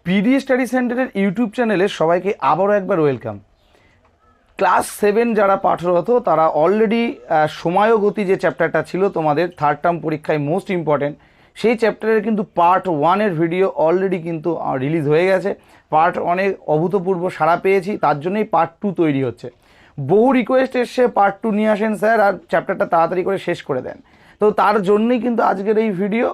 PD study সেন্টারের YouTube চ্যানেলে সবাইকে আবারও একবার ওয়েলকাম। ক্লাস 7 যারা পাঠরত তারা অলরেডি সময় ও গতি যে চ্যাপ্টারটা ছিল তোমাদের থার্ড টার্ম পরীক্ষায় মোস্ট ইম্পর্টেন্ট, সেই চ্যাপ্টারের কিন্তু পার্ট 1-এর ভিডিও অলরেডি কিন্তু রিলিজ হয়ে গেছে। পার্ট 1-এ অভূতপূর্ব সাড়া পেয়েছি, তার জন্যই পার্ট 2 তৈরি হচ্ছে। বহু রিকোয়েস্ট এসছে পার্ট 2 নিয়ে আসেন স্যার, আর চ্যাপ্টারটা তাড়াতাড়ি করে শেষ করে দেন। তো তার জন্যই কিন্তু আজকের এই ভিডিও।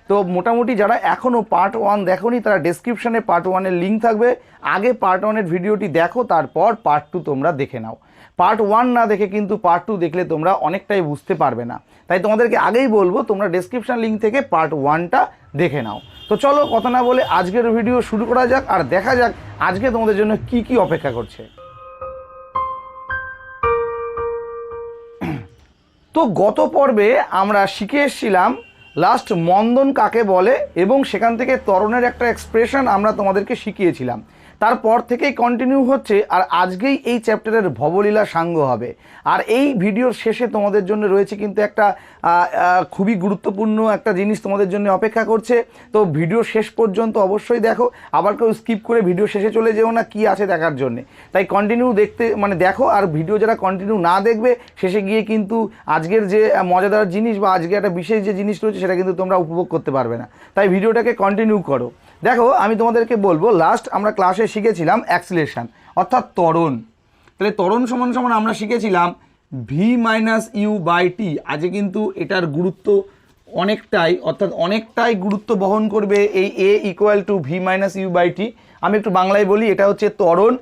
তো মোটামুটি যারা এখনও পার্ট 1 দেখোনি তারা ডেসক্রিপশানে পার্ট 1-এর লিঙ্ক থাকবে, আগে পার্ট 1-এর ভিডিওটি দেখো, তারপর পার্ট 2 তোমরা দেখে নাও। পার্ট 1 না দেখে কিন্তু পার্ট 2 দেখলে তোমরা অনেকটাই বুঝতে পারবে না, তাই তোমাদেরকে আগেই বলবো তোমরা ডেসক্রিপশান লিঙ্ক থেকে পার্ট 1টা দেখে নাও। তো চলো কথা না বলে আজকের ভিডিও শুরু করা যাক, আর দেখা যাক আজকে তোমাদের জন্য কি কি অপেক্ষা করছে। তো গত পর্বে আমরা শিখে এসেছিলাম লাস্ট মন্দন কাকে বলে, এবং সেখান থেকে ত্বরণের একটা এক্সপ্রেশন আমরা তোমাদেরকে শিখিয়েছিলাম। তারপর থেকেই কন্টিনিউ হচ্ছে, আর আজকেই এই চ্যাপ্টারের ভবলীলা সাঙ্গ হবে। আর এই ভিডিওর শেষে তোমাদের জন্য রয়েছে কিন্তু একটা খুবই গুরুত্বপূর্ণ একটা জিনিস তোমাদের জন্য অপেক্ষা করছে। তো ভিডিও শেষ পর্যন্ত অবশ্যই দেখো, আবার কেউ স্কিপ করে ভিডিও শেষে চলে যেও না কি আছে দেখার জন্যে। তাই কন্টিনিউ দেখতে দেখো, আর ভিডিও যারা কন্টিনিউ না দেখবে শেষে গিয়ে কিন্তু আজকের যে মজাদার জিনিস বা আজকে একটা বিশেষ যে জিনিস রয়েছে সেটা কিন্তু তোমরা উপভোগ করতে পারবে না। তাই ভিডিওটাকে কন্টিনিউ করো। দেখো আমি তোমাদেরকে বলবো, লাস্ট আমরা ক্লাসে শিখেছিলাম অ্যাক্সিলারেশন অর্থাৎ ত্বরণ। তাহলে ত্বরণ সমান সমান আমরা শিখেছিলাম v-u/t। আজকে কিন্তু এটার গুরুত্ব অনেকটাই, অর্থাৎ অনেকটাই গুরুত্ব বহন করবে এই a = v-u/t। আমি একটু বাংলায় বলি, এটা হচ্ছে ত্বরণ।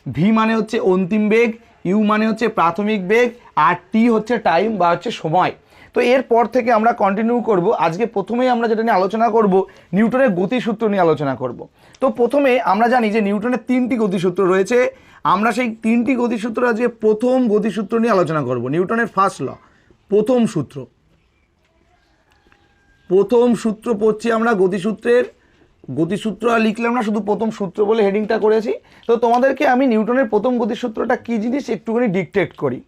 v মানে হচ্ছে অন্তিম বেগ, u মানে হচ্ছে প্রাথমিক বেগ, আর t হচ্ছে টাইম বা হচ্ছে সময়। তো এরপর থেকে আমরা কন্টিনিউ করব। আজকে প্রথমেই আমরা যেটা নিয়ে আলোচনা করব, নিউটনের গতিসূত্র নিয়ে আলোচনা করব। তো প্রথমে আমরা জানি যে নিউটনের 3টি গতিসূত্র রয়েছে। আমরা সেই 3টি গতিসূত্র আজকে প্রথম গতিসূত্র নিয়ে আলোচনা করব। নিউটনের ফার্স্ট ল, প্রথম সূত্র পড়ছি আমরা গতিসূত্র আর লিখলাম না, শুধু প্রথম সূত্র বলে হেডিংটা করেছি। তো তোমাদেরকে আমি নিউটনের প্রথম গতিসূত্রটা কী জিনিস একটুখানি ডিকটেক্ট করি।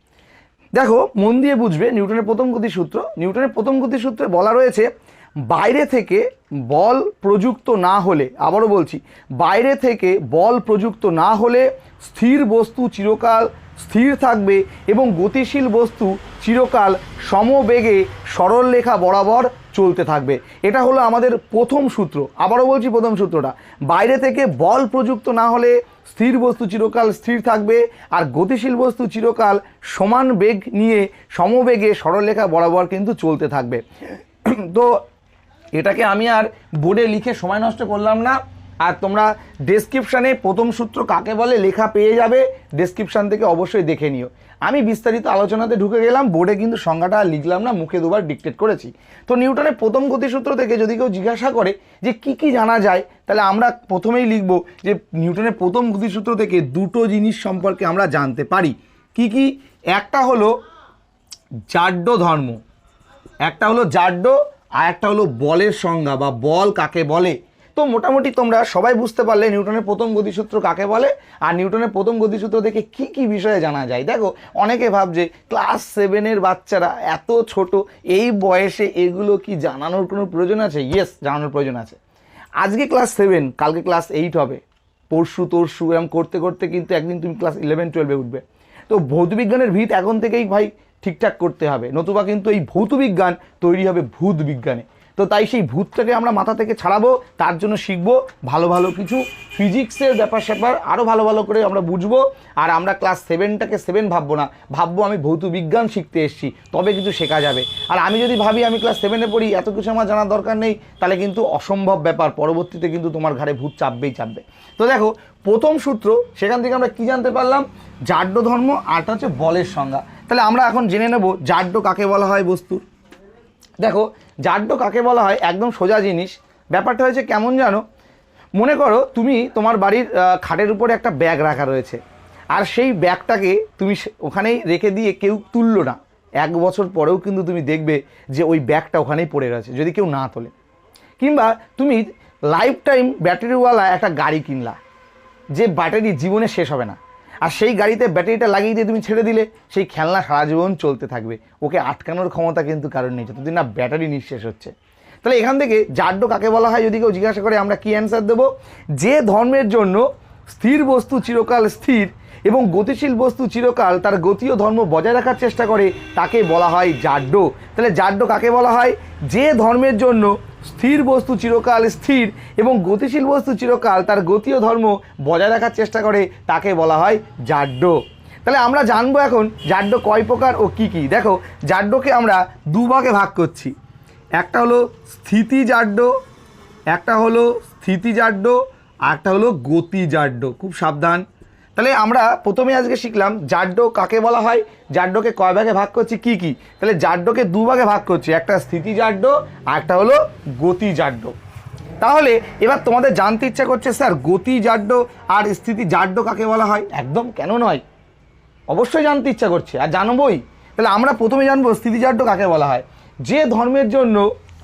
দেখো মন দিয়ে বুঝবে নিউটনের প্রথম গতিসূত্রে বলা রয়েছে, বাইরে থেকে বল প্রযুক্ত না হলে, আবারও বলছি, বাইরে থেকে বল প্রযুক্ত না হলে স্থির বস্তু চিরকাল স্থির থাকবে এবং গতিশীল বস্তু চিরকাল সমবেগে সরলরেখা বরাবর চলতে থাকবে। এটা হলো আমাদের প্রথম সূত্র। আবারও বলছি, প্রথম সূত্রটা, বাইরে থেকে বল প্রযুক্ত না হলে স্থির বস্তু চিরকাল স্থির থাকবে আর গতিশীল বস্তু চিরকাল সমান বেগ নিয়ে সমবেগে সরলরেখা বরাবর কিন্তু চলতে থাকবে। তো এটাকে আমি আর বোর্ডে লিখে সময় নষ্ট করলাম না, আর তোমরা ডেসক্রিপশানে প্রথম সূত্র কাকে বলে লেখা পেয়ে যাবে, ডেসক্রিপশান থেকে অবশ্যই দেখে নিও। আমি বিস্তারিত আলোচনাতে ঢুকে গেলাম, বোর্ডে কিন্তু সংজ্ঞাটা লিখলাম না, মুখে দুবার ডিকটেট করেছি। তো নিউটনের প্রথম গতিসূত্র থেকে যদি কেউ জিজ্ঞাসা করে যে কি কি জানা যায়, তাহলে আমরা প্রথমেই লিখব যে নিউটনের প্রথম গতিসূত্র থেকে দুটো জিনিস সম্পর্কে আমরা জানতে পারি। কি কি? একটা হলো জাড্য ধর্ম, আর একটা হলো বলের সংজ্ঞা বা বল কাকে বলে। তো মোটামুটি তোমরা সবাই বুঝতে পারলে নিউটনের প্রথম গতিসূত্র কাকে বলে আর নিউটনের প্রথম গতিসূত্র থেকে কি কি বিষয়ে জানা যায়। দেখো অনেকে ভাবছে ক্লাস 7-এর বাচ্চারা এত ছোট, এই বয়সে এগুলো কি জানানোর কোনো প্রয়োজন আছে? ইয়েস, জানানোর প্রয়োজন আছে। আজকে ক্লাস 7, কালকে ক্লাস 8 হবে, পরশু এরকম করতে করতে কিন্তু একদিন তুমি ক্লাস 11-12-এ উঠবে। তো ভৌতবিজ্ঞানের ভিত এখন থেকেই ভাই ঠিকঠাক করতে হবে, নতুবা কিন্তু এই ভৌতবিজ্ঞান তৈরি হবে ভূত বিজ্ঞানে। তো তাই সেই ভূতটাকে আমরা মাথা থেকে ছাড়াবো, তার জন্য শিখবো ভালো ভালো কিছু ফিজিক্সের ব্যাপার স্যাপার, আরও ভালো করে আমরা বুঝবো। আর আমরা ক্লাস 7টাকে 7 ভাববো না, ভাববো আমি ভৌতবিজ্ঞান শিখতে এসেছি, তবে কিছু শেখা যাবে। আর আমি যদি ভাবি আমি ক্লাস 7-এ পড়ি, এত কিছু আমার জানার দরকার নেই, তাহলে কিন্তু অসম্ভব ব্যাপার, পরবর্তীতে কিন্তু তোমার ঘাড়ে ভূত চাপবেই। তো দেখো প্রথম সূত্র, সেখান থেকে আমরা কি জানতে পারলাম? জাড্য ধর্ম, আরটা হচ্ছে বলের সংজ্ঞা। তাহলে আমরা এখন জেনে নেব জাড্য কাকে বলা হয় বস্তুর। দেখো জাড্য কাকে বলা হয়, একদম সোজা জিনিস। ব্যাপারটা হয়েছে কেমন জানো, মনে করো তুমি তোমার বাড়ির খাটের উপরে একটা ব্যাগ রাখা রয়েছে, আর সেই ব্যাগটাকে তুমি ওখানেই রেখে দিয়ে কেউ তুললো না, 1 বছর পরেও কিন্তু তুমি দেখবে যে ওই ব্যাগটা ওখানেই পড়ে রয়েছে যদি কেউ না তোলে। কিংবা তুমি লাইফ টাইম ব্যাটারিওয়ালা একটা গাড়ি কিনলা, যে ব্যাটারি জীবনে শেষ হবে না, আর সেই গাড়িতে ব্যাটারিটা লাগিয়ে দিয়ে তুমি ছেড়ে দিলে সেই খেলনা সারা জীবন চলতে থাকবে, ওকে আটকানোর ক্ষমতা কিন্তু কারণ নেই যতদিন না ব্যাটারি নিঃশেষ হচ্ছে। তাহলে এখান থেকে জাড্য কাকে বলা হয় যদি কেউ জিজ্ঞাসা করে আমরা কি অ্যান্সার দেবো? যে ধর্মের জন্য স্থির বস্তু চিরকাল স্থির এবং গতিশীল বস্তু চিরকাল তার গতি ও ধর্ম বজায় রাখার চেষ্টা করে তাকে বলা হয় জাড্য। তাহলে জাড্য কাকে বলা হয়? যে ধর্মের জন্য স্থির বস্তু চিরকাল স্থির এবং গতিশীল বস্তু চিরকাল তার গতি ও ধর্ম বজায় রাখার চেষ্টা করে তাকে বলা হয় জাড্য। তাহলে আমরা জানবো এখন জাড্য কয় প্রকার ও কি কি। দেখো, জাড্যকে আমরা দুভাগে ভাগ করছি। একটা হলো স্থিতিজাড্য, একটা হলো স্থিতিজাড্য, আর একটা হলো গতিজাড্য। খুব সাবধান। তাহলে আমরা প্রথমে আজকে শিখলাম জাড্য কাকে বলা হয়, জাড্যকে কয় ভাগে ভাগ করছি, কি কি। তাহলে জাড্যকে দুভাগে ভাগ করছি, একটা স্থিতিজাড্য আর একটা হলো গতিজাড্য। তাহলে এবার তোমাদের জানতে ইচ্ছা করছে স্যার গতিজাড্য আর স্থিতিজাড্য কাকে বলা হয়? একদম কেন নয়, অবশ্যই জানতে ইচ্ছা করছে আর জানবই। তাহলে আমরা প্রথমে জানবো স্থিতিজাড্য কাকে বলা হয়। যে ধর্মের জন্য,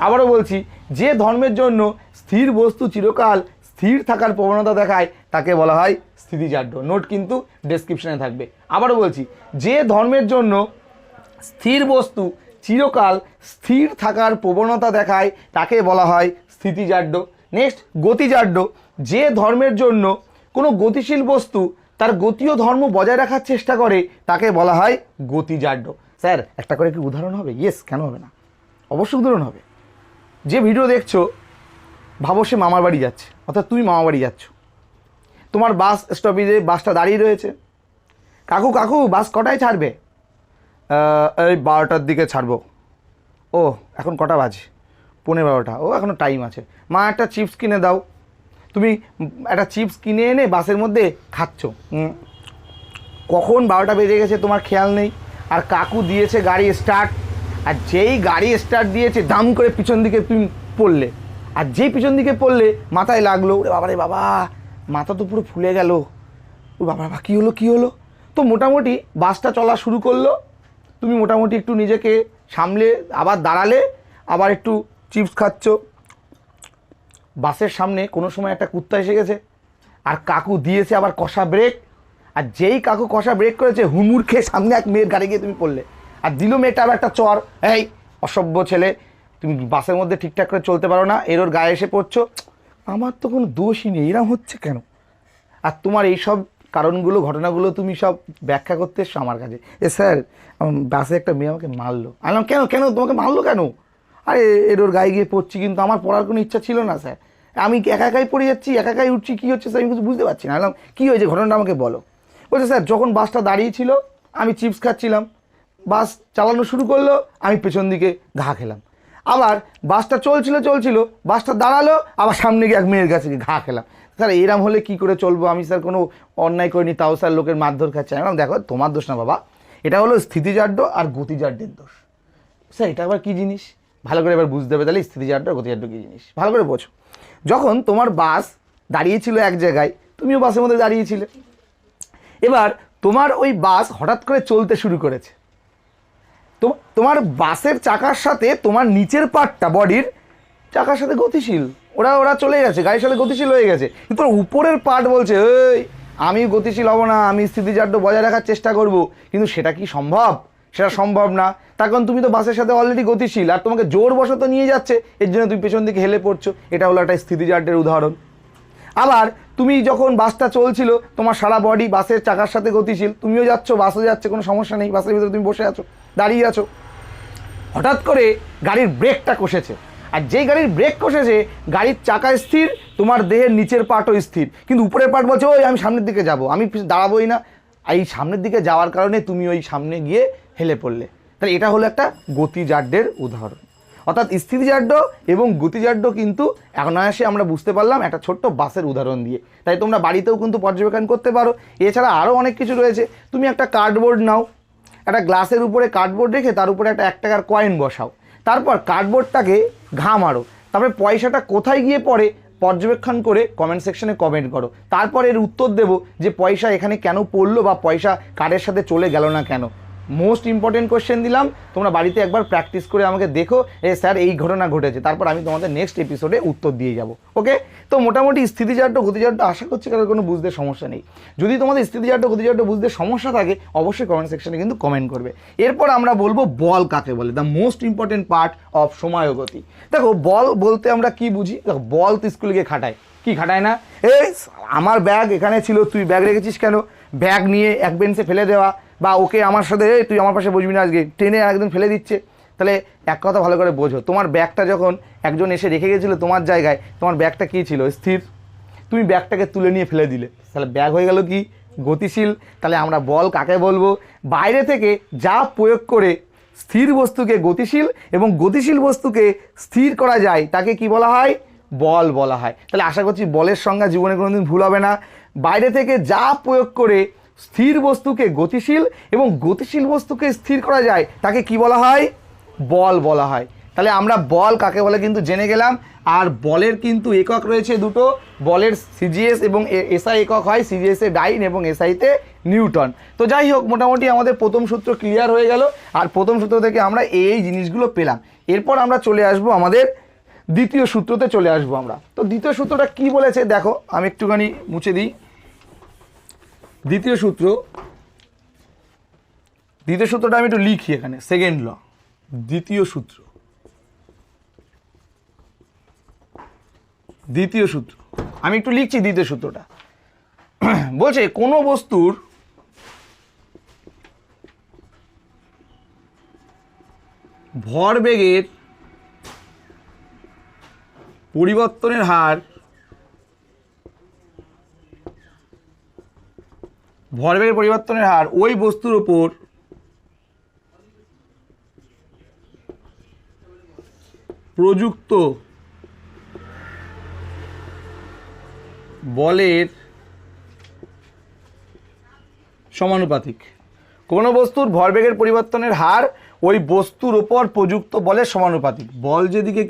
আবারও বলছি, যে ধর্মের জন্য স্থির বস্তু চিরকাল স্থির থাকার প্রবণতা দেখায় তাকে বলা হয় স্থিতিজাড্য। নোট কিন্তু ডেসক্রিপশনে থাকবে। আবারও বলছি, যে ধর্মের জন্য স্থির বস্তু চিরকাল স্থির থাকার প্রবণতা দেখায় তাকে বলা হয় স্থিতিজাড্য। নেক্সট গতিজাড্য, যে ধর্মের জন্য কোনো গতিশীল বস্তু তার গতি ও ধর্ম বজায় রাখার চেষ্টা করে তাকে বলা হয় গতিজাড্য। স্যার একটা করে কি উদাহরণ হবে? ইয়েস, কেন হবে না, অবশ্যই উদাহরণ হবে। যে ভিডিও দেখছো, ভাবো সে মামার বাড়ি যাচ্ছে, অর্থাৎ তুমি মামার বাড়ি যাচ্ছ, তোমার বাস স্টপেজে বাসটা দাঁড়িয়ে রয়েছে। কাকু কাকু বাস কটায় ছাড়বে? এই 12টার দিকে ছাড়বো। ও এখন কটা বাজে? 11:15। ও এখনও টাইম আছে। মা একটা চিপস কিনে দাও। তুমি একটা চিপস কিনে এনে বাসের মধ্যে খাচ্ছ, কখন 12টা বেজে গেছে তোমার খেয়াল নেই। আর কাকু দিয়েছে গাড়ি স্টার্ট, আর যেই গাড়ি স্টার্ট দিয়েছে দাম করে পিছন দিকে তুমি পড়লে, আর যেই পিছন দিকে পড়লে মাথায় লাগলো, ওরে বাবা রে বাবা, মাথা তো পুরো ফুলে গেল, ও বাবা বাবা কী হলো কী হলো। তো মোটামুটি বাসটা চলা শুরু করলো, তুমি মোটামুটি একটু নিজেকে সামলে আবার দাঁড়ালে, আবার একটু চিপস খাচ্ছ। বাসের সামনে কোনো সময় একটা কুত্তা এসে গেছে, আর কাকু দিয়েছে আবার কষা ব্রেক, আর যেই কাকু কষা ব্রেক করেছে হুমুর খেয়ে সামনে এক মেয়ের গাড়ি গিয়ে তুমি পড়লে, আর দিল মেয়েটা আবার একটা চর, এই অসভ্য ছেলে, তুমি বাসের মধ্যে ঠিকঠাক করে চলতে পারো না, এর ওর গায়ে এসে পড়ছো, আমার তো কোনো দোষই নেই, এরম হচ্ছে কেন? আর তোমার এইসব কারণগুলো, ঘটনাগুলো তুমি সব ব্যাখ্যা করতে এসছো আমার কাছে। স্যার বাসে একটা মেয়ে আমাকে মারলো। আনলাম কেন কেন তোমাকে মারলো কেন? আরে এর ওর গায়ে গিয়ে পড়ছি, কিন্তু আমার পড়ার কোনো ইচ্ছা ছিল না স্যার, আমি একা একাই পড়ে যাচ্ছি, একা একাই উঠছি, কী হচ্ছে স্যার আমি কিছু বুঝতে পারছি না। আনলাম কী হয়েছে, ঘটনাটা আমাকে বলো। বলছে স্যার যখন বাসটা দাঁড়িয়ে ছিল আমি চিপস খাচ্ছিলাম, বাস চালানো শুরু করলো, আমি পেছন দিকে ঘা খেলাম, আবার বাসটা চলছিল, বাসটা দাঁড়ালো, আবার সামনে গিয়ে এক মেয়ের কাছে গিয়ে ঘা খেলাম। স্যার এরম হলে কি করে চলবো? আমি স্যার কোনো অন্যায় করিনি, তাও স্যার লোকের মারধর খাচ্ছে। আমি দেখো তোমার দোষ না বাবা, এটা হলো স্থিতিজাড্য আর গতিজাড্যের দোষ। স্যার এটা আবার কী জিনিস? ভালো করে এবার বুঝতে হবে। তাহলে স্থিতিজাড্য আর গতিজাড্য কী জিনিস ভালো করে বোঝো। যখন তোমার বাস দাঁড়িয়েছিল এক জায়গায়, তুমিও বাসের মধ্যে দাঁড়িয়েছিলে, এবার তোমার ওই বাস হঠাৎ করে চলতে শুরু করেছে, তোমার বাসের চাকার সাথে তোমার নিচের পার্টটা বডির চাকার সাথে গতিশীল, ওরা চলে গেছে, গাড়ির সাথে গতিশীল হয়ে গেছে, কিন্তু তোমার উপরের পার্ট বলছে এই আমি গতিশীল হব না, আমি স্থিতিজাড্য বজায় রাখার চেষ্টা করব। কিন্তু সেটা কি সম্ভব? সেটা সম্ভব না, তার কারণ তুমি তো বাসের সাথে অলরেডি গতিশীল, আর তোমাকে জোরবশত নিয়ে যাচ্ছে, এর জন্য তুমি পেছন দিকে হেলে পড়ছো। এটা হলো একটা স্থিতিজাড্যের উদাহরণ। আবার তুমি যখন বাসটা চলছিল, তোমার সারা বডি বাসের চাকার সাথে গতিশীল, তুমিও যাচ্ছ, বাসও যাচ্ছে, কোনো সমস্যা নেই, বাসের ভিতরে তুমি বসে আছো, দাঁড়িয়ে আছো, হঠাৎ করে গাড়ির ব্রেকটা কষেছে, আর যেই গাড়ির ব্রেক কষেছে গাড়ির চাকা স্থির, তোমার দেহের নিচের পার্টও স্থির, কিন্তু উপরের পার্ট বলছে ওই আমি সামনের দিকে যাব, আমি দাঁড়াবোই না। এই সামনের দিকে যাওয়ার কারণে তুমি ওই সামনে গিয়ে হেলে পড়লে। তাহলে এটা হলো একটা গতিজাড্যের উদাহরণ। অর্থাৎ স্থিতিজাড্য এবং গতিজাড্য কিন্তু অনায়াসে আমরা বুঝতে পারলাম একটা ছোট্ট বাসের উদাহরণ দিয়ে। তাই তোমরা বাড়িতেও কিন্তু পর্যবেক্ষণ করতে পারো। এছাড়া আরও অনেক কিছু রয়েছে। তুমি একটা কার্ডবোর্ড নাও, একটা গ্লাসের উপরে কার্ডবোর্ড রেখে তার উপরে একটা 1 টাকার কয়েন বসাও, তারপর কার্ডবোর্ডটাকে ঘা মারো, তারপরে পয়সাটা কোথায় গিয়ে পড়ে পর্যবেক্ষণ করে কমেন্ট সেকশনে কমেন্ট করো। তারপর এর উত্তর দেবো যে পয়সা এখানে কেন পড়লো বা পয়সা কার্ডের সাথে চলে গেল না কেন। মোস্ট ইম্পর্টেন্ট কোয়েশ্চেন দিলাম, তোমরা বাড়িতে একবার প্র্যাকটিস করে আমাকে দেখো স্যার এই ঘটনা ঘটেছে, তারপর আমি তোমাদের নেক্সট এপিসোডে উত্তর দিয়ে যাব। ওকে, তো মোটামুটি স্থিতিচার্য গতিচার্য আশা করছি কারোর কোনো বুঝতে সমস্যা নেই। যদি তোমাদের স্থিতিচার্য গতিচার্য বুঝতে সমস্যা থাকে অবশ্যই কমেন্ট সেকশনে কিন্তু কমেন্ট করবে। এরপর আমরা বলবো বল কাকে বলে, the most important part of সময় ও গতি। দেখো বল বলতে আমরা কি বুঝি, দেখো বল তো স্কুলে গিয়ে খাটায়, কি খাটায় না, এই আমার ব্যাগ এখানে ছিল তুই ব্যাগ রেখেছিস কেন, ব্যাগ নিয়ে এক বেঞ্চে ফেলে দেওয়া, বা ওকে আমার সাথে এই তুই আমার পাশে বসবি না আজকে, ট্রেনে একদম ফেলে দিচ্ছে। তাহলে এক কথা ভালো করে বোঝো, তোমার ব্যাগটা যখন একজন এসে রেখে গেছিলো তোমার জায়গায়, তোমার ব্যাগটা কী ছিল, স্থির, তুমি ব্যাগটাকে তুলে নিয়ে ফেলে দিলে, তাহলে ব্যাগ হয়ে গেল কি, গতিশীল। তাহলে আমরা বল কাকে বলবো, বাইরে থেকে যা প্রয়োগ করে স্থির বস্তুকে গতিশীল এবং গতিশীল বস্তুকে স্থির করা যায় তাকে কি বলা হয়, বল বলা হয়। তাহলে আশা করছি বলের সংজ্ঞা জীবনে কোনোদিন ভুল হবে না। বাইরে থেকে যা প্রয়োগ করে স্থির বস্তুকে গতিশীল এবং গতিশীল বস্তুকে স্থির করা যায় তাকে কি বলা হয়, বল বলা হয়। তাহলে আমরা বল কাকে বলে কিন্তু জেনে গেলাম। আর বলের কিন্তু একক রয়েছে দুটো, বলের সিজিএস এবং এসআই একক হয়, সিজিএসে ডাইন এবং এসআইতে নিউটন। তো যাই হোক, মোটামুটি আমাদের প্রথম সূত্র ক্লিয়ার হয়ে গেল, আর প্রথম সূত্র থেকে আমরা এই জিনিসগুলো পেলাম। এরপর আমরা চলে আসব আমাদের দ্বিতীয় সূত্রতে চলে আসবো আমরা। তো দ্বিতীয় সূত্রটা কি বলেছে দেখো, আমি একটুখানি মুছে দিই। দ্বিতীয় সূত্রটা আমি একটু লিখি এখানে, সেকেন্ড ল, দ্বিতীয় সূত্র আমি একটু লিখছি। দ্বিতীয় সূত্রটা বলছে কোনো বস্তুর ভরবেগের পরিবর্তনের হার ওই বস্তুর উপর প্রযুক্ত বলের সমানুপাতিক। কোনো বস্তুর ভরবেগের পরিবর্তনের হার ওই বস্তুর উপর প্রযুক্ত বলের সমানুপাতিক। বল যেদিকে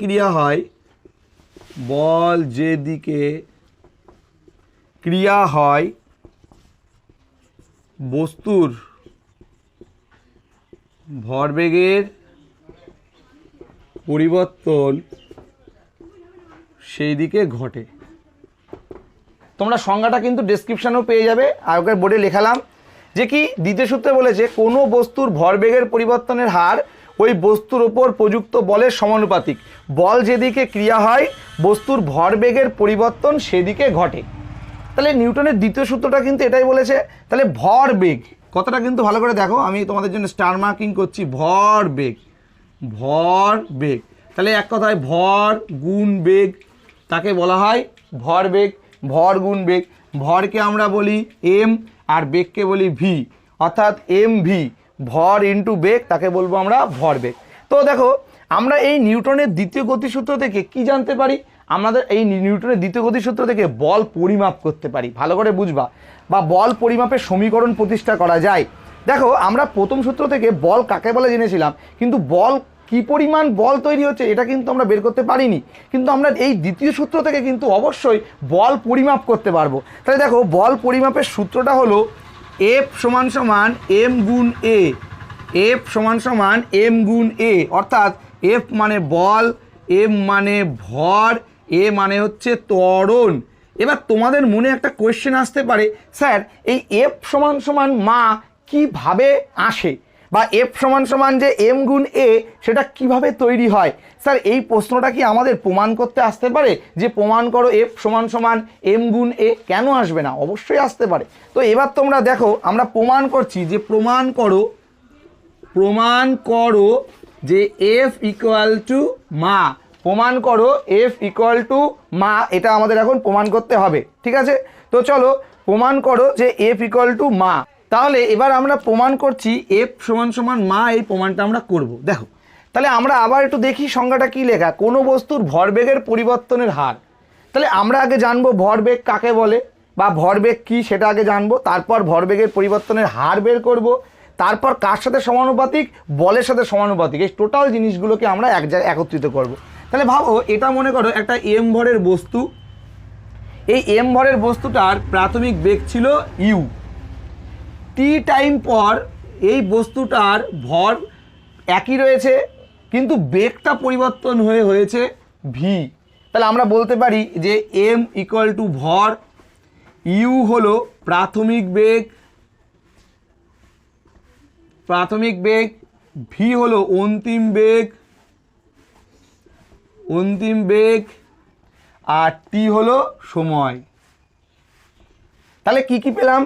ক্রিয়া হয় বস্তুর ভরবেগের পরিবর্তন সেই দিকে ঘটে। তোমরা সংজ্ঞাটা কিন্তু ডেসক্রিপশনেও পেয়ে যাবে, আর ওকে বোর্ডে লেখালাম যে কি দ্বিতীয় সূত্রে বলেছে কোনো বস্তুর ভরবেগের পরিবর্তনের হার ওই বস্তুর ওপর প্রযুক্ত বলের সমানুপাতিক। বল যেদিকে ক্রিয়া হয় বস্তুর ভরবেগের পরিবর্তন সেদিকে ঘটে। তাহলে নিউটনের দ্বিতীয় সূত্রটা কিন্তু এটাই বলেছে। তাহলে ভরবেগ কথাটা কিন্তু ভালো করে দেখো, আমি তোমাদের জন্য স্টার মার্কিং করছি, ভরবেগ। তাহলে এক কথায় ভর গুণ বেগ তাকে বলা হয় ভরবেগ। ভর গুণ বেগ, ভরকে আমরা বলি এম আর বেগকে বলি ভি, অর্থাৎ এম ভি, ভর ইন্টু বেগ তাকে বলবো আমরা ভরবেগ। তো দেখো আমরা এই নিউটনের দ্বিতীয় গতিসূত্র থেকে কি জানতে পারি, আমাদের এই নিউটনের দ্বিতীয় গতিসূত্র থেকে বল পরিমাপ করতে পারি, ভালো করে বুঝবা, বা বল পরিমাপের সমীকরণ প্রতিষ্ঠা করা যায়। দেখো আমরা প্রথম সূত্র থেকে বল কাকে বলে জেনেছিলাম, কিন্তু বল কি পরিমাণ বল তৈরি হচ্ছে এটা কিন্তু আমরা বের করতে পারিনি, কিন্তু আমরা এই দ্বিতীয় সূত্র থেকে কিন্তু অবশ্যই বল পরিমাপ করতে পারবো। তাহলে দেখো বল পরিমাপের সূত্রটা হলো এফ সমান সমান এম গুণ এ, এফ সমান সমান এম গুণ এ, অর্থাৎ এফ মানে বল, এম মানে ভর, এ মানে হচ্ছে ত্বরণ। এবার তোমাদের মনে একটা কোয়েশ্চেন আসতে পারে, স্যার এই এফ সমান সমান মা কিভাবে আসে, বা এফ সমান সমান যে এম গুণ এ সেটা কিভাবে তৈরি হয়। স্যার এই প্রশ্নটা কি আমাদের প্রমাণ করতে আসতে পারে যে প্রমাণ করো এফ সমান সমান এম গুণ এ, কেন আসবে না, অবশ্যই আসতে পারে। তো এবার তোমরা দেখো আমরা প্রমাণ করছি যে প্রমাণ করো যে এফ ইকুয়াল টু মা, প্রমাণ করো এফ ইকুয়াল টু মা, এটা আমাদের এখন প্রমাণ করতে হবে, ঠিক আছে। তো চলো প্রমাণ করো যে এফ ইকুয়াল টু মা। তাহলে এবার আমরা প্রমাণ করছি এফ সমান সমান মা, এই প্রমাণটা আমরা করব। দেখো তাহলে আমরা আবার একটু দেখি সংজ্ঞাটা কি লেখা, কোনো বস্তুর ভরবেগের পরিবর্তনের হার। তাহলে আমরা আগে জানবো ভরবেগ কাকে বলে বা ভরবেগ কি সেটা আগে জানবো, তারপর ভরবেগের পরিবর্তনের হার বের করব, তারপর কার সাথে সমানুপাতিক, বলের সাথে সমানুপাতিক, এই টোটাল জিনিসগুলোকে আমরা এক জায়গায় একত্রিত করব। তাহলে ভাবো এটা মনে করো একটা এম ভরের বস্তু, এই এম ভরের বস্তুটার প্রাথমিক বেগ ছিল ইউ, টি টাইম পর এই বস্তুটার ভর একই রয়েছে কিন্তু বেগটা পরিবর্তন হয়েছে ভি। তাহলে আমরা বলতে পারি যে এম ইকুয়াল টু ভর, ইউ হলো প্রাথমিক বেগ, ভি হলো অন্তিম বেগ, আর টি হলো সময়। তাহলে কি পেলাম?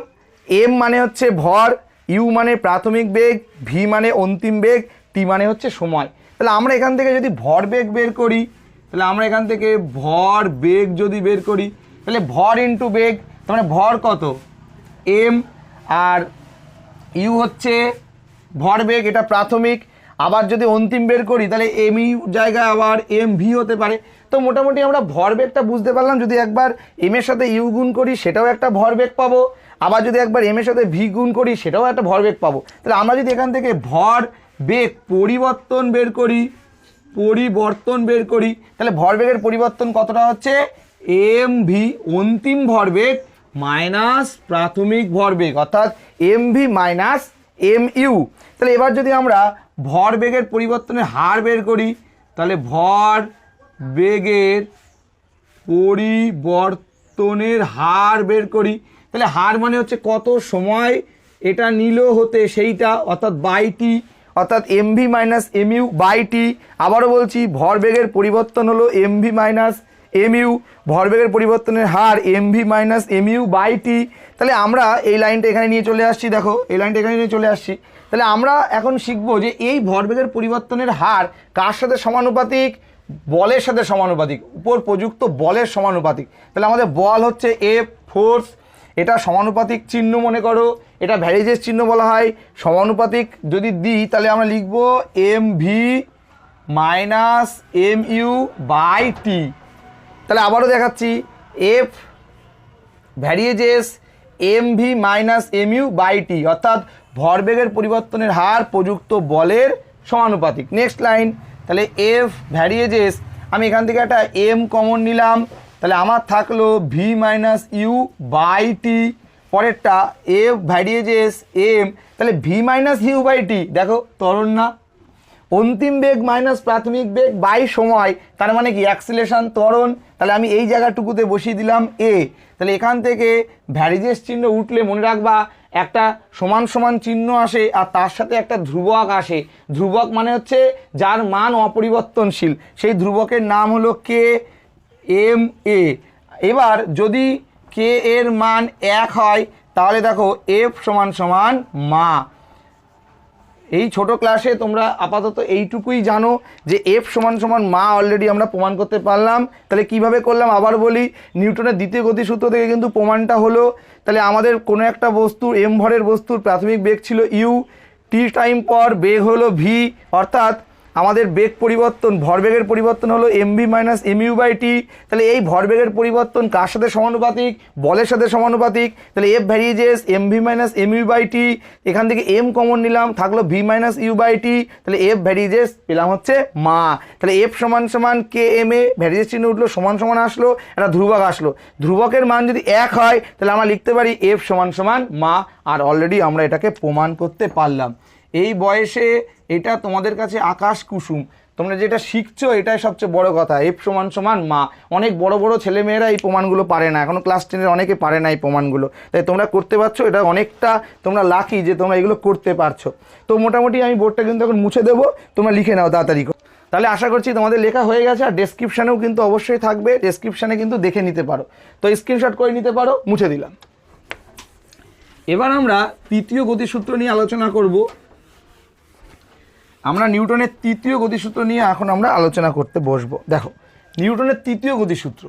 এম মানে হচ্ছে ভর, ইউ মানে প্রাথমিক বেগ, ভি মানে অন্তিম বেগ, টি মানে হচ্ছে সময়। তাহলে আমরা এখান থেকে যদি ভর বেগ বের করি, তাহলে আমরা এখান থেকে ভর বেগ যদি বের করি, তাহলে ভর ইন্টু বেগ, তার মানে ভর কত এম, আর ইউ হচ্ছে ভর বেগ, এটা প্রাথমিক। আবার যদি অন্তিম বের করি তাহলে এম ইউ জায়গায় আবার এম ভি হতে পারে। তো মোটামুটি আমরা ভরবেগটা বুঝতে পারলাম। যদি একবার এম এর সাথে ইউ গুণ করি সেটাও একটা ভরবেগ পাবো, আবার যদি একবার এম এর সাথে ভি গুণ করি সেটাও একটা ভরবেগ পাবো। তাহলে আমরা যদি এখান থেকে ভর বেগ পরিবর্তন বের করি তাহলে ভরবেগের পরিবর্তন কতটা হচ্ছে? এম ভি অন্তিম ভরবেগ মাইনাস প্রাথমিক ভরবেগ, অর্থাৎ M V minus M U. তাহলে এবার যদি আমরা ভরবেগের পরিবর্তনের হার বের করি, তাহলে ভর বেগের পরিবর্তনের হার বের করি, তাহলে হার মানে হচ্ছে কত সময় এটা নিল হতে সেইটা, অর্থাৎ বাই টি, অর্থাৎ M V minus M u by t. আবারও বলছি ভরবেগের পরিবর্তন হলো m V minus M u, ভরবেগের পরিবর্তনের হার m V minus M u by t. তাহলে আমরা এই লাইনটা এখানে নিয়ে চলে আসছি, দেখো এই লাইনটা এখানে নিয়ে চলে আসছি। তাহলে আমরা এখন শিখবো যে এই ভরবেগের পরিবর্তনের হার কার সাথে সমানুপাতিক? বলের সাথে সমানুপাতিক, উপর প্রযুক্ত বলের সমানুপাতিক। তাহলে আমাদের বল হচ্ছে এফ ফোর্স, এটা সমানুপাতিক চিহ্ন মনে করো, এটা ভ্যারিজেস চিহ্ন বলা হয়। সমানুপাতিক যদি দিই তাহলে আমরা লিখব m V minus M u by t. তাহলে আবারও দেখাচ্ছি, F varies as m V minus M u by t, অর্থাৎ ভরবেগের পরিবর্তনের হার প্রযুক্ত বলের সমানুপাতিক। নেক্সট লাইন, তাহলে এফ ভ্যারিজেস, আমি এখান থেকে একটা এম কমন নিলাম, তাহলে আমার থাকলো ভি মাইনাস ইউ বাই টি। পরেরটা এফ ভ্যারিজেস এম, তাহলে ভি মাইনাস ইউ বাই টি, দেখো ত্বরণ না, অন্তিম বেগ মাইনাস প্রাথমিক বেগ বাই সময়, তার মানে কি অ্যাক্সিলারেশন ত্বরণ। তাহলে আমি এই জায়গাটুকুতে বসিয়ে দিলাম এ। তাহলে এখান থেকে ভ্যারিজেস চিহ্ন উঠলে মনে রাখবা একটা সমান সমান চিহ্ন আসে আর তার সাথে একটা ধ্রুবক আসে। ধ্রুবক মানে হচ্ছে যার মান অপরিবর্তনশীল, সেই ধ্রুবকের নাম হলো কে এম এ। এবার যদি কে এর মান 1 হয় তাহলে দেখো এফ সমান সমান মা। এই ছোট ক্লাসে তোমরা আপাতত এইটুকুই জানো যে এফ সমান সমান মা অলরেডি আমরা প্রমাণ করতে পারলাম। তাহলে কিভাবে করলাম আবার বলি, নিউটনের দ্বিতীয় গতিসূত্র থেকে কিন্তু প্রমাণটা হলো। তাহলে আমাদের কোনো একটা বস্তুর এম ভরের বস্তুর প্রাথমিক বেগ ছিল ইউ, টি টাইম পর বেগ হলো ভি, অর্থাৎ আমাদের বেগ পরিবর্তন ভরবেগের পরিবর্তন হলো m V minus M u by t. তাহলে এই ভরবেগের পরিবর্তন কার সাথে সমানুপাতিক? বলের সাথে সমানুপাতিক। তাহলে F varies as m V minus M u by t, এখান থেকে এম কমন নিলাম, থাকলো v minus u by t. তাহলে এফ ভ্যারিজেস পেলাম হচ্ছে মা। তাহলে এফ সমান সমান কে এম এ, ভ্যারিজেস চিহ্ন উঠলো, সমান সমান আসলো, একটা ধ্রুবক আসলো। ধ্রুবকের মান যদি 1 হয় তাহলে আমরা লিখতে পারি এফ সমান সমান মা। আর অলরেডি আমরা এটাকে প্রমাণ করতে পারলাম। এই বয়সে এটা তোমাদের কাছে আকাশ কুসুম, তোমরা যেটা শিখছো এটাই সবচেয়ে বড় কথা। এফ সমান সমান মা। অনেক বড় বড় ছেলেমেয়েরা এই প্রমাণগুলো পারে না, এখনও ক্লাস 10-এর অনেকে পারে না এই প্রমাণগুলো। তাই তোমরা করতে পারছো, এটা অনেকটা তোমরা লাকি যে তোমরা এগুলো করতে পারছো। তো মোটামুটি আমি বোর্ডটা কিন্তু এখন মুছে দেবো, তোমরা লিখে নাও তাড়াতাড়ি করে। তাহলে আশা করছি তোমাদের লেখা হয়ে গেছে। আর ডেসক্রিপশানেও কিন্তু অবশ্যই থাকবে, ডেসক্রিপশানে কিন্তু দেখে নিতে পারো, তো স্ক্রিনশট করে নিতে পারো। মুছে দিলাম। এবার আমরা তৃতীয় গতিসূত্র নিয়ে আলোচনা করব। আমরা নিউটনের তৃতীয় গতিসূত্র নিয়ে এখন আমরা আলোচনা করতে বসবো। দেখো নিউটনের তৃতীয় গতিসূত্র,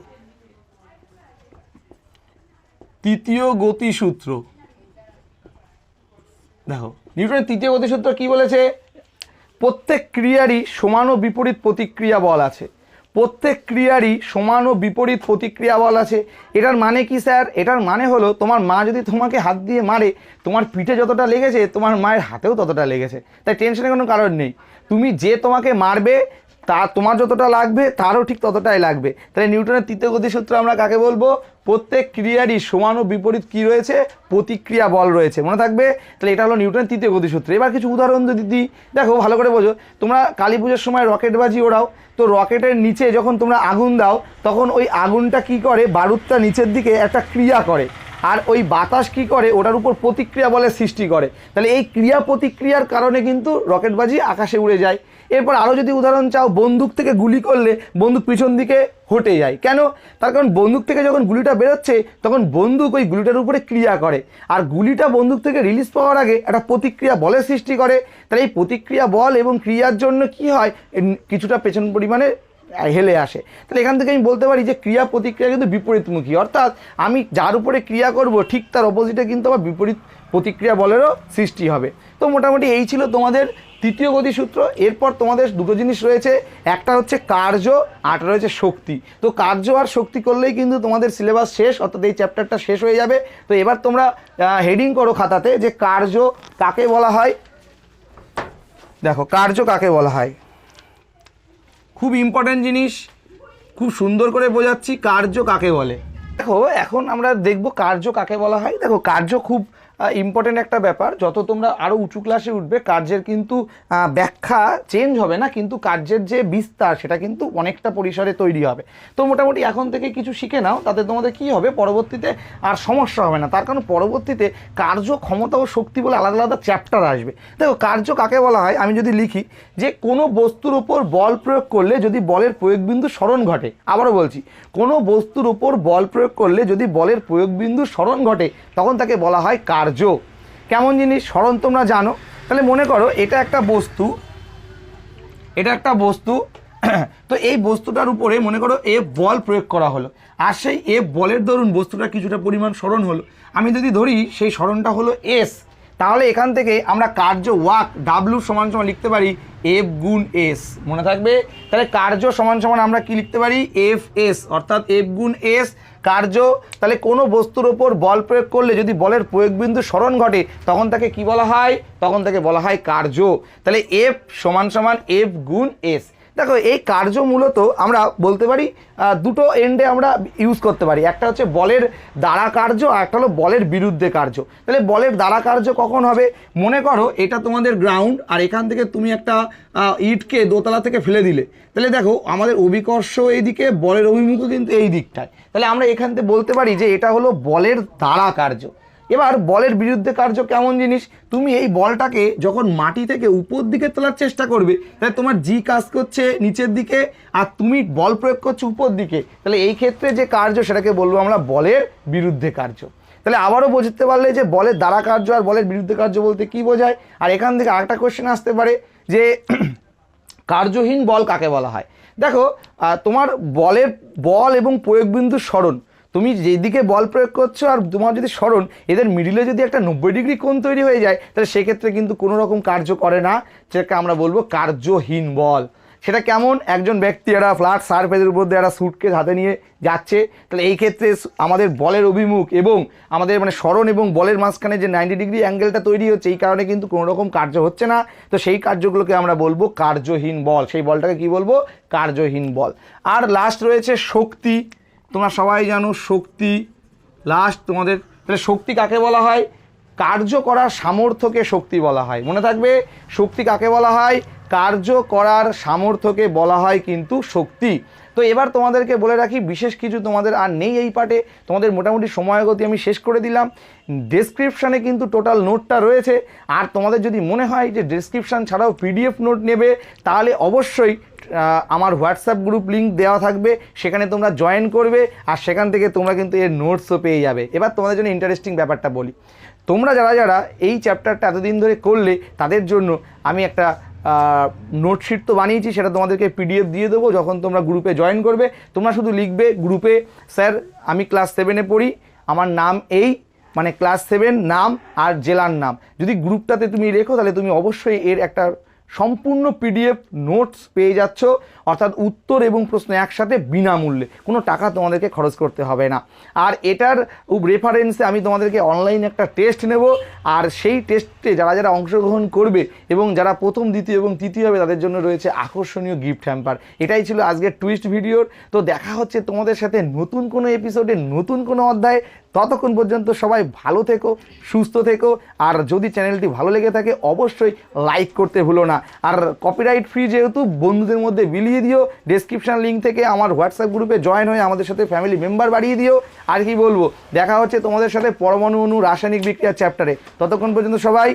দেখো নিউটনের তৃতীয় গতিসূত্র কি বলেছে? প্রত্যেক ক্রিয়ারই সমান ও বিপরীত প্রতিক্রিয়া বল আছে। প্রত্যেক ক্রিয়ারই সমান ও বিপরীত প্রতিক্রিয়া বল আছে। এটার মানে কি স্যার? এটার মানে হলো তোমার মা যদি তোমাকে হাত দিয়ে মারে, তোমার পিঠে যতটা লেগেছে তোমার মায়ের হাতেও ততটা লেগেছে, তাই টেনশনের কোনো কারণ নেই। তুমি যে তোমাকে মারবে তা তোমার যতটা লাগবে তারও ঠিক ততটাই লাগবে। তাহলে নিউটনের তৃতীয় গতিসূত্র আমরা কাকে বলবো? প্রত্যেক ক্রিয়ারই সমান ও বিপরীত কী রয়েছে? প্রতিক্রিয়া বল রয়েছে, মনে থাকবে। তাহলে এটা হলো নিউটনের তৃতীয় গতিসূত্র। এবার কিছু উদাহরণ যদি দিই, দেখো ভালো করে বোঝো। তোমরা কালী পুজোর সময় রকেটবাজি ওড়াও, তো রকেটের নিচে যখন তোমরা আগুন দাও তখন ওই আগুনটা কি করে, বারুদটা নিচের দিকে একটা ক্রিয়া করে, আর ওই বাতাস কি করে, ওটার উপর প্রতিক্রিয়া বলের সৃষ্টি করে। তাহলে এই ক্রিয়া প্রতিক্রিয়ার কারণে কিন্তু রকেটবাজি আকাশে উড়ে যায়। এরপর আরও যদি উদাহরণ চাও, বন্দুক থেকে গুলি করলে বন্দুক পিছন দিকে হটে যায়। কেন? তার কারণ বন্দুক থেকে যখন গুলিটা বেরোচ্ছে তখন বন্দুক ওই গুলিটার উপরে ক্রিয়া করে, আর গুলিটা বন্দুক থেকে রিলিজ পাওয়ার আগে একটা প্রতিক্রিয়া বলের সৃষ্টি করে। তাহলে এই প্রতিক্রিয়া বল এবং ক্রিয়ার জন্য কি হয়, কিছুটা পেছন পরিমাণে হেলে আসে। তাহলে এখান থেকে আমি বলতে পারি যে ক্রিয়া প্রতিক্রিয়া কিন্তু বিপরীতমুখী, অর্থাৎ আমি যার উপরে ক্রিয়া করব ঠিক তার অপোজিটে কিন্তু আবার বিপরীত প্রতিক্রিয়া বলেরও সৃষ্টি হবে। তো মোটামুটি এই ছিল তোমাদের তৃতীয় গতিসূত্র। এরপর তোমাদের দুটো জিনিস রয়েছে, একটা হচ্ছে কার্য, আরটা রয়েছে শক্তি। তো কার্য আর শক্তি করলেই কিন্তু তোমাদের সিলেবাস শেষ, অর্থাৎ এই চ্যাপ্টারটা শেষ হয়ে যাবে। তো এবার তোমরা হেডিং করো খাতাতে যে কার্য কাকে বলা হয়। দেখো কার্য কাকে বলা হয়, খুব ইম্পর্ট্যান্ট জিনিস, খুব সুন্দর করে বোঝাচ্ছি কার্য কাকে বলে। দেখো এখন আমরা দেখব কার্য কাকে বলা হয়। দেখো কার্য খুব ইম্পর্টেন্ট একটা ব্যাপার। যত তোমরা আরও উঁচু ক্লাসে উঠবে কার্যের কিন্তু ব্যাখ্যা চেঞ্জ হবে না, কিন্তু কার্যের যে বিস্তার সেটা কিন্তু অনেকটা পরিসরে তৈরি হবে। তো মোটামুটি এখন থেকে কিছু শিখে নাও, তাতে তোমাদের কি হবে, পরবর্তীতে আর সমস্যা হবে না। তার কারণ পরবর্তীতে কার্য, ক্ষমতা ও শক্তি বলে আলাদা আলাদা চ্যাপ্টার আসবে। দেখো কার্য কাকে বলা হয়, আমি যদি লিখি যে কোনো বস্তুর ওপর বল প্রয়োগ করলে যদি বলের প্রয়োগবিন্দু স্মরণ ঘটে, আবারও বলছি, কোনো বস্তুর ওপর বল প্রয়োগ করলে যদি বলের প্রয়োগবিন্দু স্মরণ ঘটে তখন তাকে বলা হয় কার্য। কেমন জিনিস স্মরণ তোমরা জানো। তাহলে মনে করো এটা একটা বস্তু, তো এই বস্তুটার উপরে মনে করো এফ বল প্রয়োগ করা হলো, আর সেই এফ বলের দরুন বস্তুটা কিছুটা পরিমাণ স্মরণ হলো। আমি যদি ধরি সেই স্মরণটা হলো এস, তাহলে এখান থেকে আমরা কার্য ওয়ার্ক ডাব্লিউ সমান সমান লিখতে পারি এফ গুণ এস, মনে থাকবে। তাহলে কার্য সমান সমান আমরা কি লিখতে পারি, এফ এস, অর্থাৎ এফ গুণ এস কার্য। তাহলে কোনো বস্তুর ওপর বল প্রয়োগ করলে যদি বলের প্রয়োগবিন্দু স্মরণ ঘটে তখন তাকে কি বলা হয়, তখন তাকে বলা হয় কার্য। তাহলে এফ সমান সমান এফ গুণ এস। দেখো এই কার্য মূলত আমরা বলতে পারি দুটো এন্ডে আমরা ইউজ করতে পারি, একটা হচ্ছে বলের দ্বারা কার্য আর একটা হলো বলের বিরুদ্ধে কার্য। তাহলে বলের দ্বারা কার্য কখন হবে, মনে করো এটা তোমাদের গ্রাউন্ড, আর এখান থেকে তুমি একটা ইটকে দোতলা থেকে ফেলে দিলে, তাহলে দেখো আমাদের অভিকর্ষ এইদিকে, বলের অভিমুখও কিন্তু এই দিকটায়। তাহলে আমরা এখান থেকে বলতে পারি যে এটা হলো বলের দ্বারা কার্য। এবার বলের বিরুদ্ধে কার্য কেমন জিনিস, তুমি এই বলটাকে যখন মাটি থেকে উপর দিকে তোলার চেষ্টা করবে, তাহলে তোমার জি কাজ করছে নিচের দিকে আর তুমি বল প্রয়োগ করছো উপর দিকে, তাহলে এই ক্ষেত্রে যে কার্য সেটাকে বলবো আমরা বলের বিরুদ্ধে কার্য। তাহলে আবারও বুঝতে পারলে যে বলের দ্বারা কার্য আর বলের বিরুদ্ধে কার্য বলতে কি বোঝায়। আর এখান থেকে আরেকটা কোশ্চেন আসতে পারে যে কার্যহীন বল কাকে বলা হয়। দেখো তোমার বল এবং প্রয়োগবিন্দু স্মরণ, তুমি যেদিকে বল প্রয়োগ করছো আর তোমার যদি স্মরণ, এদের মিডিলে যদি একটা 90 ডিগ্রি কোণ তৈরি হয়ে যায় তাহলে সেক্ষেত্রে কিন্তু কোনো রকম কার্য করে না, সেটাকে আমরা বলবো কার্যহীন বল। সেটা কেমন, একজন ব্যক্তি একটা ফ্ল্যাট সারফেসের উপর দিয়ে একটা সুটকেস হাতে নিয়ে যাচ্ছে, তাহলে এই ক্ষেত্রে আমাদের বলের অভিমুখ এবং আমাদের মানে স্মরণ এবং বলের মাঝখানে যে 90 ডিগ্রি অ্যাঙ্গেলটা তৈরি হচ্ছে, এই কারণে কিন্তু কোনো রকম কার্য হচ্ছে না। তো সেই কার্যগুলোকে আমরা বলবো কার্যহীন বল, সেই বলটাকে কি বলবো, কার্যহীন বল। আর লাস্ট রয়েছে শক্তি, তোমরা সবাই জানো শক্তি লাস্ট তোমাদের। তাহলে শক্তি কাকে বলা হয়, কার্য করার সামর্থ্যকে শক্তি বলা হয়, মনে থাকবে। শক্তি কাকে বলা হয়, কার্য করার সামর্থ্যকে বলা হয় কিন্তু শক্তি। তো এবার তোমাদেরকে বলে রাখি, বিশেষ কিছু তোমাদের আর নেই এই পার্টে, তোমাদের মোটামুটি সময়গতি আমি শেষ করে দিলাম। ডেসক্রিপশানে কিন্তু টোটাল নোটটা রয়েছে, আর তোমাদের যদি মনে হয় যে ডেসক্রিপশান ছাড়াও পিডিএফ নোট নেবে তাহলে অবশ্যই আমার হোয়াটসঅ্যাপ গ্রুপ লিঙ্ক দেওয়া থাকবে, সেখানে তোমরা জয়েন করবে আর সেখান থেকে তোমরা কিন্তু এর নোটসও পেয়ে যাবে। এবার তোমাদের জন্য ইন্টারেস্টিং ব্যাপারটা বলি, তোমরা যারা যারা এই চ্যাপ্টারটা এতদিন ধরে করলে তাদের জন্য আমি একটা নোটশিট তো বানিয়েছি, সেটা তোমাদেরকে পিডিএফ দিয়ে দেবো যখন তোমরা গ্রুপে জয়েন করবে। তোমরা শুধু লিখবে গ্রুপে, স্যার আমি ক্লাস 7-এ পড়ি, আমার নাম এই, মানে ক্লাস 7 নাম আর জেলার নাম। যদি গ্রুপটাতে তুমি রেখো তাহলে তুমি অবশ্যই এর একটা সম্পূর্ণ পিডিএফ নোটস পেয়ে যাচ্ছ, অর্থাৎ উত্তর এবং প্রশ্ন একসাথে বিনামূল্যে, কোনো টাকা তোমাদেরকে খরচ করতে হবে না। আর এটার রেফারেন্সে আমি তোমাদেরকে অনলাইনে একটা টেস্ট নেব, আর সেই টেস্টে যারা যারা অংশগ্রহণ করবে এবং যারা প্রথম দ্বিতীয় এবং তৃতীয় হবে তাদের জন্য রয়েছে আকর্ষণীয় গিফট হ্যাম্পার। এটাই ছিল আজকের টুইস্ট ভিডিওর। তো দেখা হচ্ছে তোমাদের সাথে নতুন কোনো এপিসোডে, নতুন কোনো অধ্যায়ে। ততক্ষণ পর্যন্ত সবাই ভালো থেকো, সুস্থ থেকো, আর যদি চ্যানেলটি ভালো লেগে থাকে অবশ্যই লাইক করতে ভুলো না। আর কপিরাইট ফ্রি যেহেতু, বন্ধুদের মধ্যে বিলিয়ে দিও, ডেসক্রিপশন লিঙ্ক থেকে আমার হোয়াটসঅ্যাপ গ্রুপে জয়েন হয়ে আমাদের সাথে ফ্যামিলি মেম্বার বাড়িয়ে দিও। আর কি বলবো, দেখা হচ্ছে তোমাদের সাথে পরমাণু অণু রাসায়নিক বিক্রিয়ার চ্যাপ্টারে। ততক্ষণ পর্যন্ত সবাই